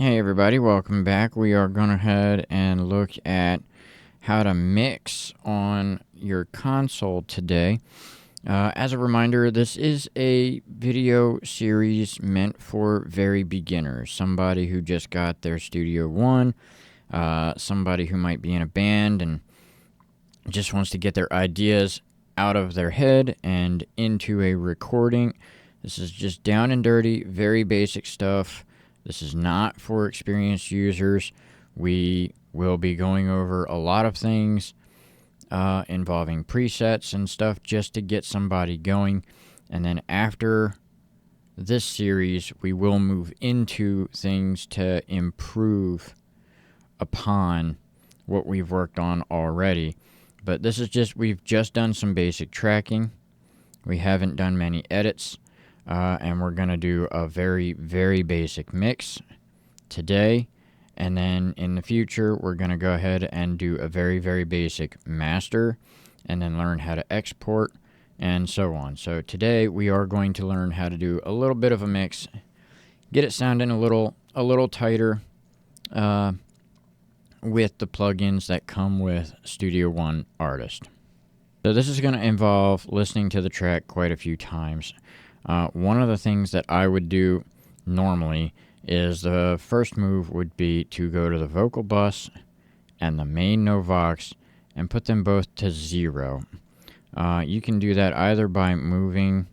Hey everybody, welcome back. We are going to head and look at how to mix on your console today. As a reminder, this is a video series meant for very beginners. Somebody who just got their StudioOne, somebody who might be in a band and just wants to get their ideas out of their head and into a recording. This is just down and dirty, very basic stuff. This is not for experienced users. We will be going over a lot of things involving presets and stuff just to get somebody going. And then after this series, we will move into things to improve upon what we've worked on already. But this is just, we've just done some basic tracking. We haven't done many edits. And we're going to do a very, very basic mix today. And then in the future, we're going to go ahead and do a very, very basic master and then learn how to export and so on. So today we are going to learn how to do a little bit of a mix, get it sounding a little tighter with the plugins that come with StudioOne Artist. So this is going to involve listening to the track quite a few times. One of the things that I would do normally is the first move would be to go to the vocal bus and the main Novox and put them both to 0. You can do that either by moving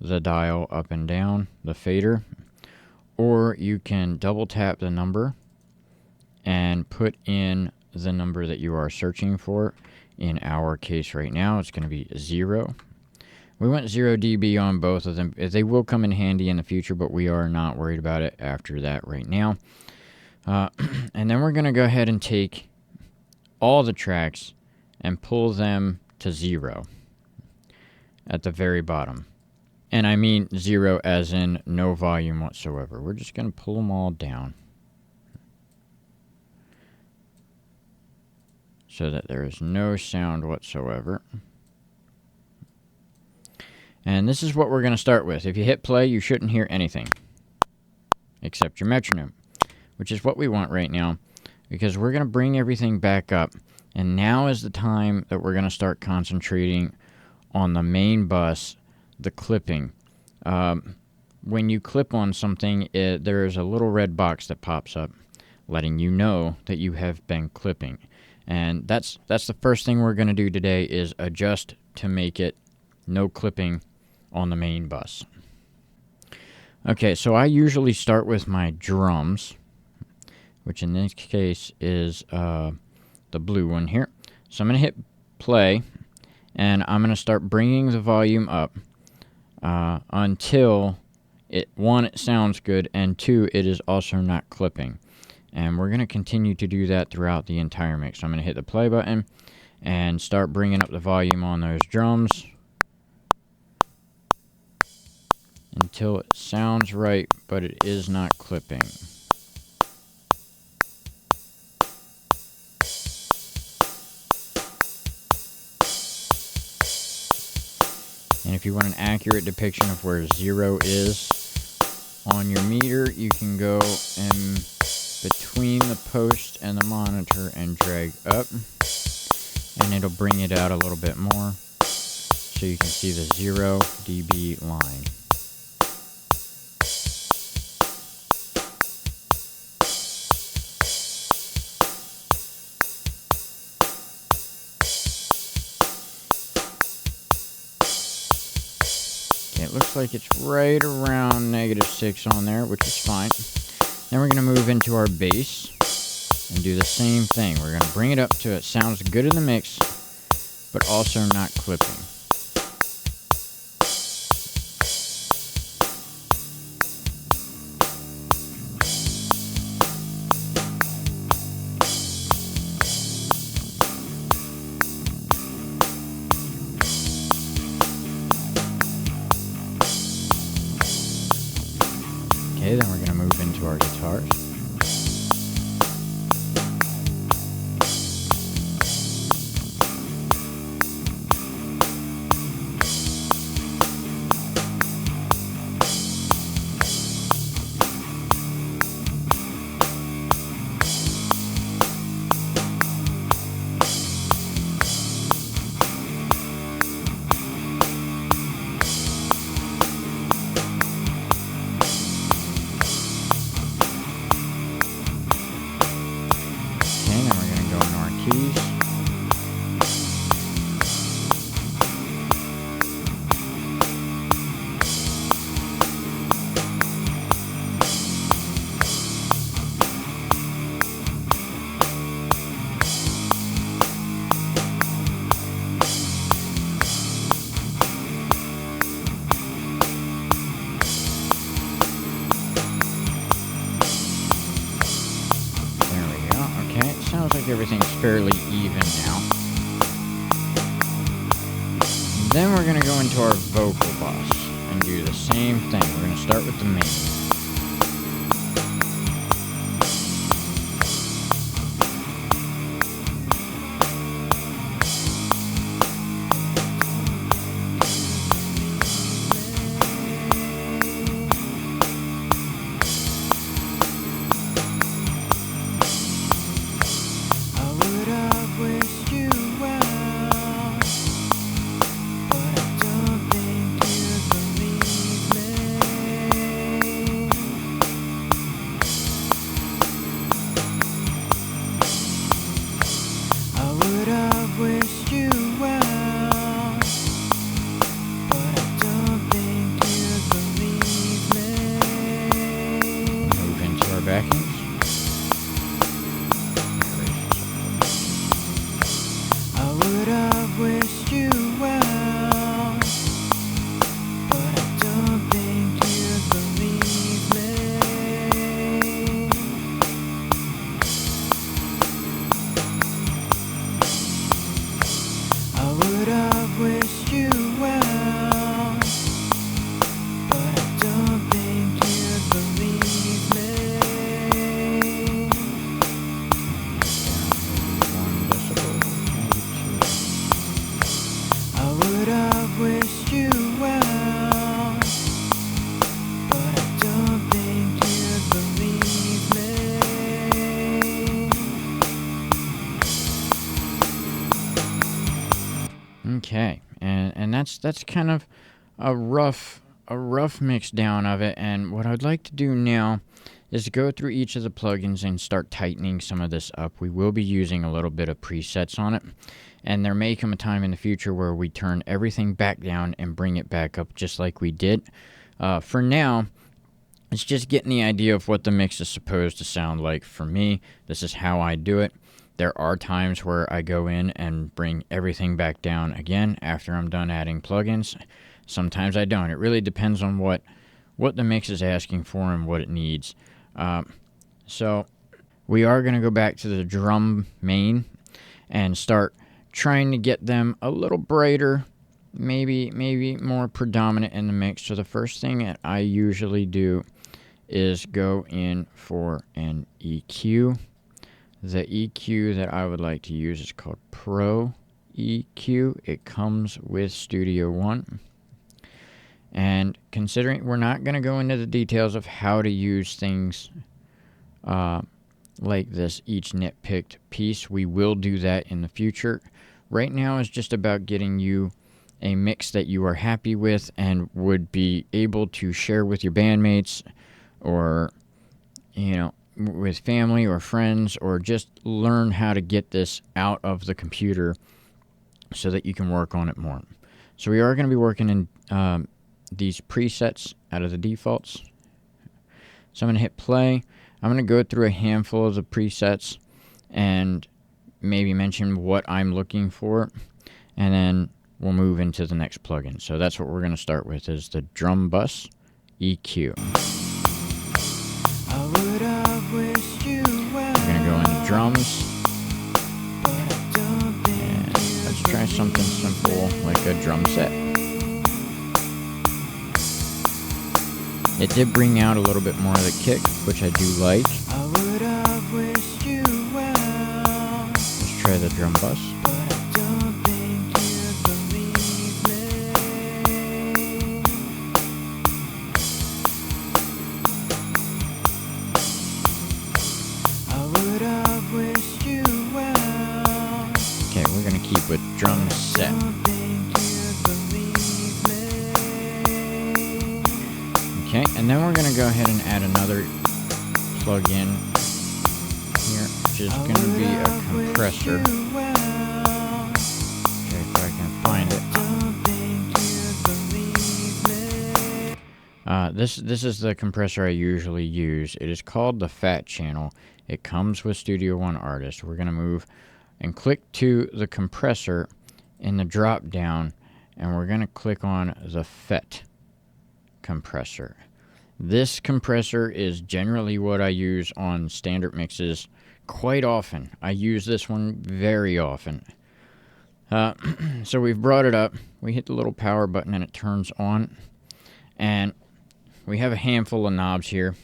the dial up and down, the fader, or you can double tap the number and put in the number that you are searching for. In our case right now, it's going to be 0. We went 0 dB on both of them. They will come in handy in the future, but we are not worried about it after that right now. And then we're going to go ahead and take all the tracks and pull them to 0 at the very bottom. And I mean 0 as in no volume whatsoever. We're just going to pull them all down so that there is no sound whatsoever. And this is what we're going to start with. If you hit play, you shouldn't hear anything except your metronome, which is what we want right now because we're going to bring everything back up. And now is the time that we're going to start concentrating on the main bus, the clipping. When you clip on something, there is a little red box that pops up letting you know that you have been clipping. And that's the first thing we're going to do today is adjust to make it no clipping on the main bus. Okay, so I usually start with my drums, which in this case is the blue one here. So I'm going to hit play, and I'm going to start bringing the volume up until, one, it sounds good, and 2, it is also not clipping. And we're going to continue to do that throughout the entire mix. So I'm going to hit the play button and start bringing up the volume on those drums until it sounds right, but it is not clipping. And if you want an accurate depiction of where 0 is on your meter, you can go in between the post and the monitor and drag up, and it'll bring it out a little bit more so you can see the 0 dB line. It looks like it's right around -6 on there, which is fine. Then we're going to move into our bass and do the same thing. We're going to bring it up to it sounds good in the mix, but also not clipping. Okay, then we're going to move into our guitars. like everything's fairly even now. Then we're going to go into our vocal bus and do the same thing. We're going to start with the main. Okay, and that's kind of a rough mix down of it. And what I'd like to do now is go through each of the plugins and start tightening some of this up. We will be using a little bit of presets on it, and there may come a time in the future where we turn everything back down and bring it back up just like we did. For now, it's just getting the idea of what the mix is supposed to sound like. For me, this is how I do it. There are times where I go in and bring everything back down again after I'm done adding plugins. Sometimes I don't. It really depends on what the mix is asking for and what it needs. So we are going to go back to the drum main and start trying to get them a little brighter, maybe more predominant in the mix. So the first thing that I usually do is go in for an EQ. The EQ that I would like to use is called Pro EQ. It comes with StudioOne. And considering we're not going to go into the details of how to use things like this, each nitpicked piece, we will do that in the future. Right now is just about getting you a mix that you are happy with and would be able to share with your bandmates or, with family or friends, or just learn how to get this out of the computer so that you can work on it more. So we are going to be working in these presets out of the defaults. So I'm going to hit play. I'm going to go through a handful of the presets and maybe mention what I'm looking for, and then we'll move into the next plugin. So that's what we're going to start with, is the drum bus EQ. We're going to go into drums, and let's try something simple like a drum set. It did bring out a little bit more of the kick, which I do like. Let's try the drum bus. Okay, we're going to keep with drum set. Okay, and then we're going to go ahead and add another plug-in here, which is going to be a compressor. Okay, if I can find it. This is the compressor I usually use. It is called the Fat Channel. It comes with StudioOne Artist. We're going to move and click to the compressor in the drop down, and we're going to click on the FET compressor. This compressor is generally what I use on standard mixes quite often. I use this one very often. So we've brought it up. We hit the little power button and it turns on. And we have a handful of knobs here.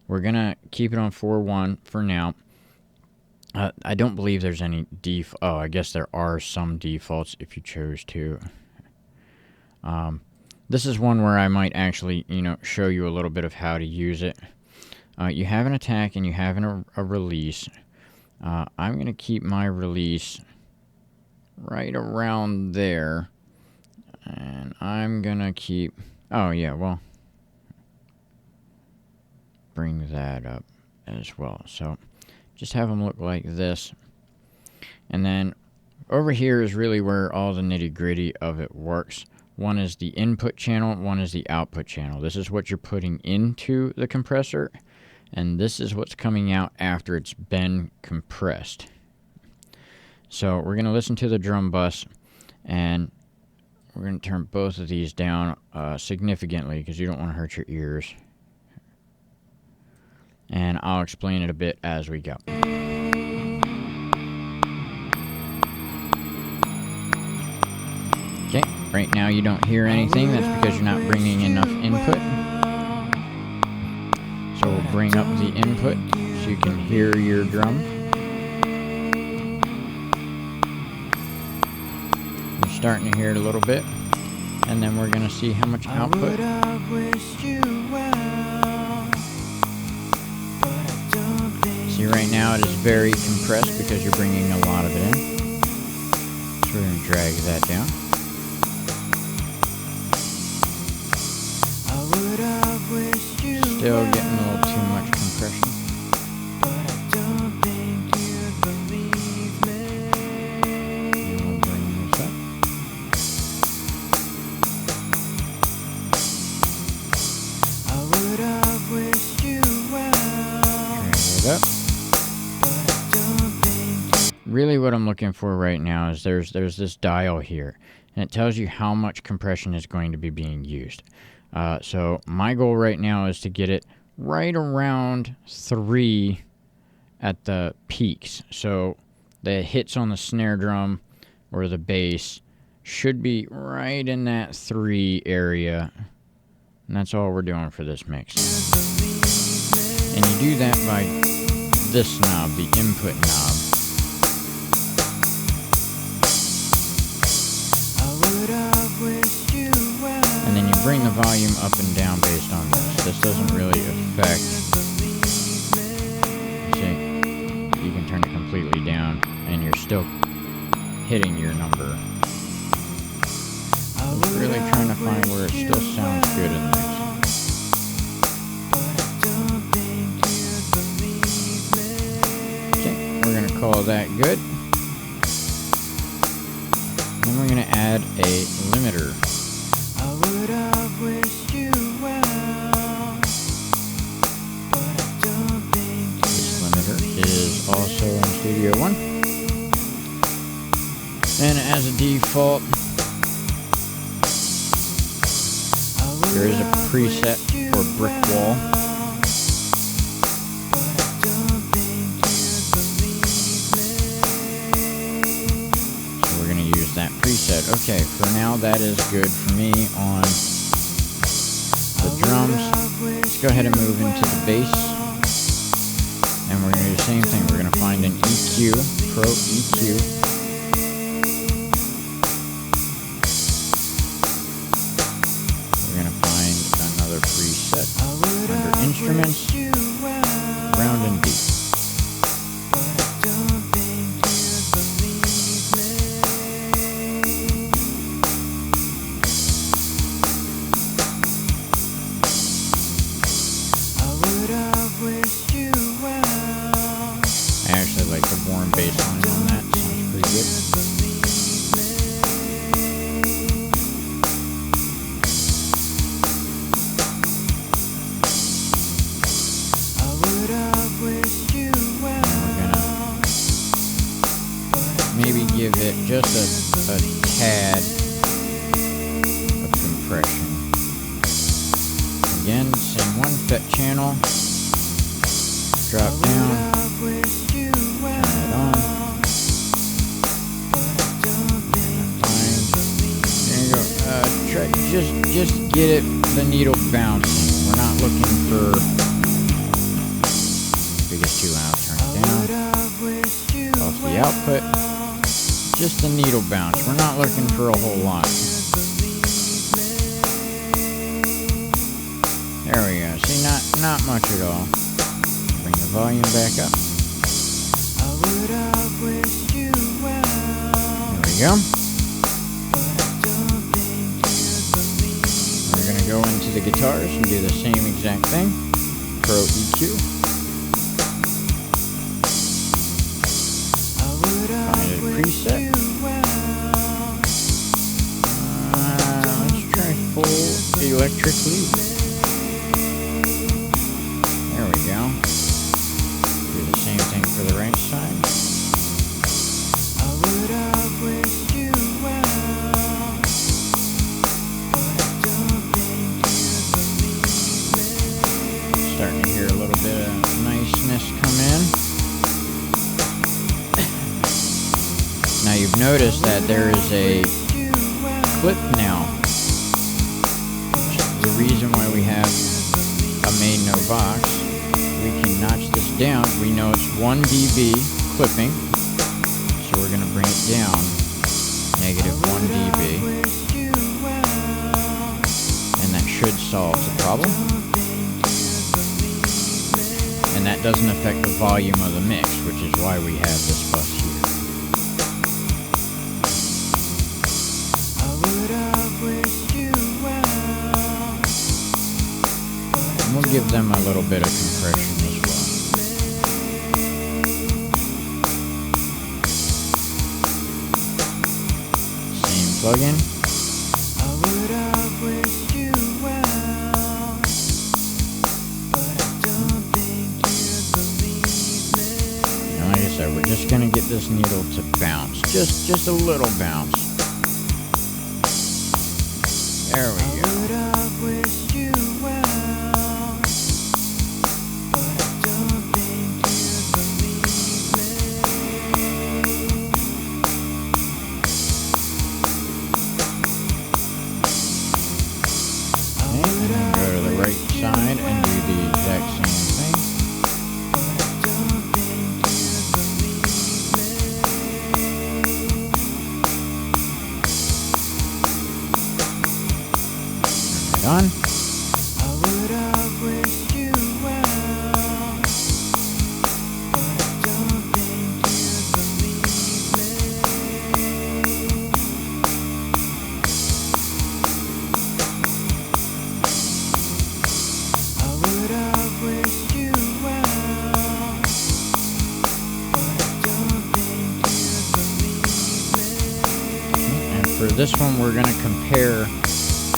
We're going to keep it on 4.1 for now. I don't believe there's any oh, I guess there are some defaults if you chose to. This is one where I might actually, show you a little bit of how to use it. You have an attack and you have a release. I'm going to keep my release right around there. And I'm going to keep... Oh, yeah, well... bring that up as well. So, just have them look like this. And then, over here is really where all the nitty-gritty of it works. One is the input channel, one is the output channel. This is what you're putting into the compressor. And this is what's coming out after it's been compressed. So we're going to listen to the drum bus, and we're going to turn both of these down significantly because you don't want to hurt your ears. And I'll explain it a bit as we go. Okay, right now you don't hear anything. That's because you're not bringing enough input. So we'll bring up the input so you can hear your drum. You're starting to hear it a little bit. And then we're going to see how much output. See, right now it is very compressed because you're bringing a lot of it in. So we're going to drag that down. Still getting a little too much compression. And we'll bring this up. Drag it up. Really what I'm looking for right now is there's this dial here, and it tells you how much compression is going to be being used. So my goal right now is to get it right around 3 at the peaks. So the hits on the snare drum or the bass should be right in that 3 area. And that's all we're doing for this mix. And you do that by this knob, the input knob. And then you bring the volume up and down based on this. This doesn't really affect... See, you can turn it completely down and you're still hitting your number. I'm really trying to find where it still sounds good in the mix. Okay, we're going to call that good. Then we're going to add a limiter. This limiter is also in StudioOne. And as a default, there is a preset for brick wall. So we're going to use that preset. Okay, for now that is good for me on the drums. Let's go ahead and move into the bass. And we're going to do the same thing. We're going to find an EQ, Pro EQ. Preset under instruments, round and deep. I actually like the warm bass line on that. Sounds pretty good. Maybe give it just a tad of compression. Again, same 1 FET channel. Drop down. just get it, the needle bouncing. We're not looking for, if it gets too loud, turn it down. Off the output. Just the needle bounce. We're not looking for a whole lot. There we go. See, not much at all. Bring the volume back up. There we go. We're going to go into the guitars and do the same exact thing. Pro EQ. Find a preset. Let's try full electric lead. There we go. Do the same thing for the right side. Starting to hear a little bit of niceness come in. Now you've noticed that there is a clip now. The reason why we have a main no box, we can notch this down. We know it's 1 dB clipping, so we're going to bring it down, negative 1 dB, and that should solve the problem. And that doesn't affect the volume of the mix, which is why we have this bus here. And we'll give them a little bit of compression as well. Same plugin. So we're just going to get this needle to bounce. Just a little bounce. There we go. And then go to the right side and do the exact same thing. On. And for this one, we're going to compare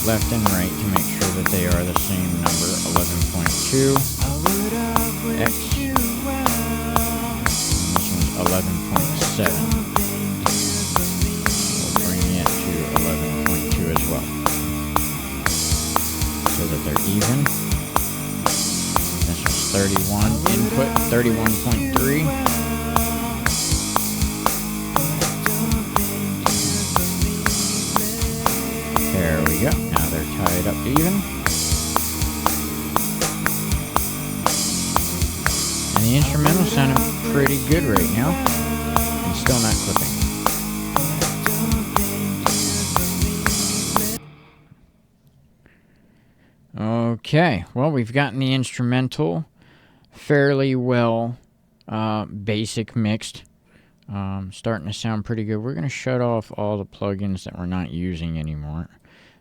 left and right to make sure that they are the same number. 11.2 X, and this one's 11.7. We'll bring it to 11.2 as well, so that they're even. This one's 31 input, 31.3. There we go. Now they're tied up even. And the instrumental sounded pretty good right now. And still not clipping. Okay. Well, we've gotten the instrumental fairly well basic mixed. Starting to sound pretty good. We're going to shut off all the plugins that we're not using anymore,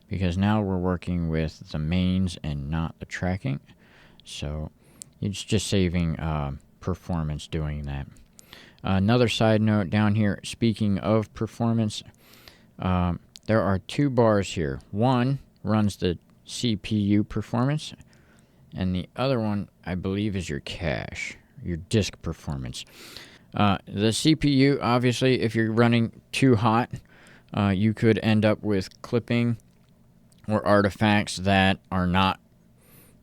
because now we're working with the mains and not the tracking. So it's just saving performance doing that. Another side note down here, speaking of performance, there are two bars here. One runs the CPU performance, and the other one, I believe, is your cache, your disk performance. The CPU, obviously, if you're running too hot, you could end up with clipping or artifacts that are not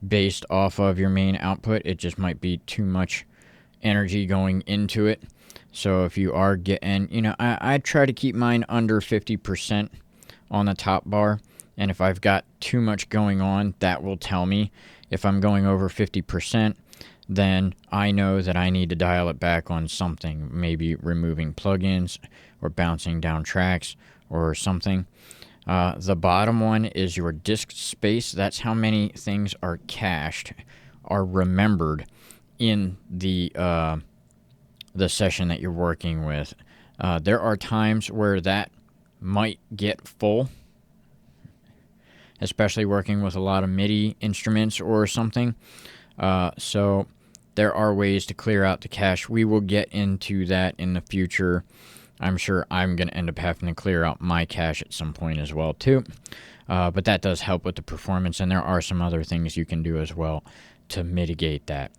based off of your main output. It just might be too much energy going into it. So if you are getting, I try to keep mine under 50% on the top bar. And if I've got too much going on, that will tell me. If I'm going over 50%, then I know that I need to dial it back on something, maybe removing plugins or bouncing down tracks or something. The bottom one is your disk space. That's how many things are cached, are remembered in the session that you're working with. There are times where that might get full, especially working with a lot of MIDI instruments or something. So there are ways to clear out the cache. We will get into that in the future. I'm sure I'm going to end up having to clear out my cache at some point as well too. But that does help with the performance, and there are some other things you can do as well to mitigate that.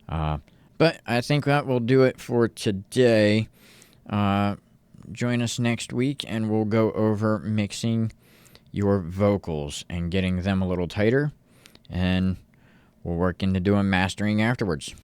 But I think that will do it for today. Join us next week, and we'll go over mixing your vocals and getting them a little tighter, and we'll work into doing mastering afterwards.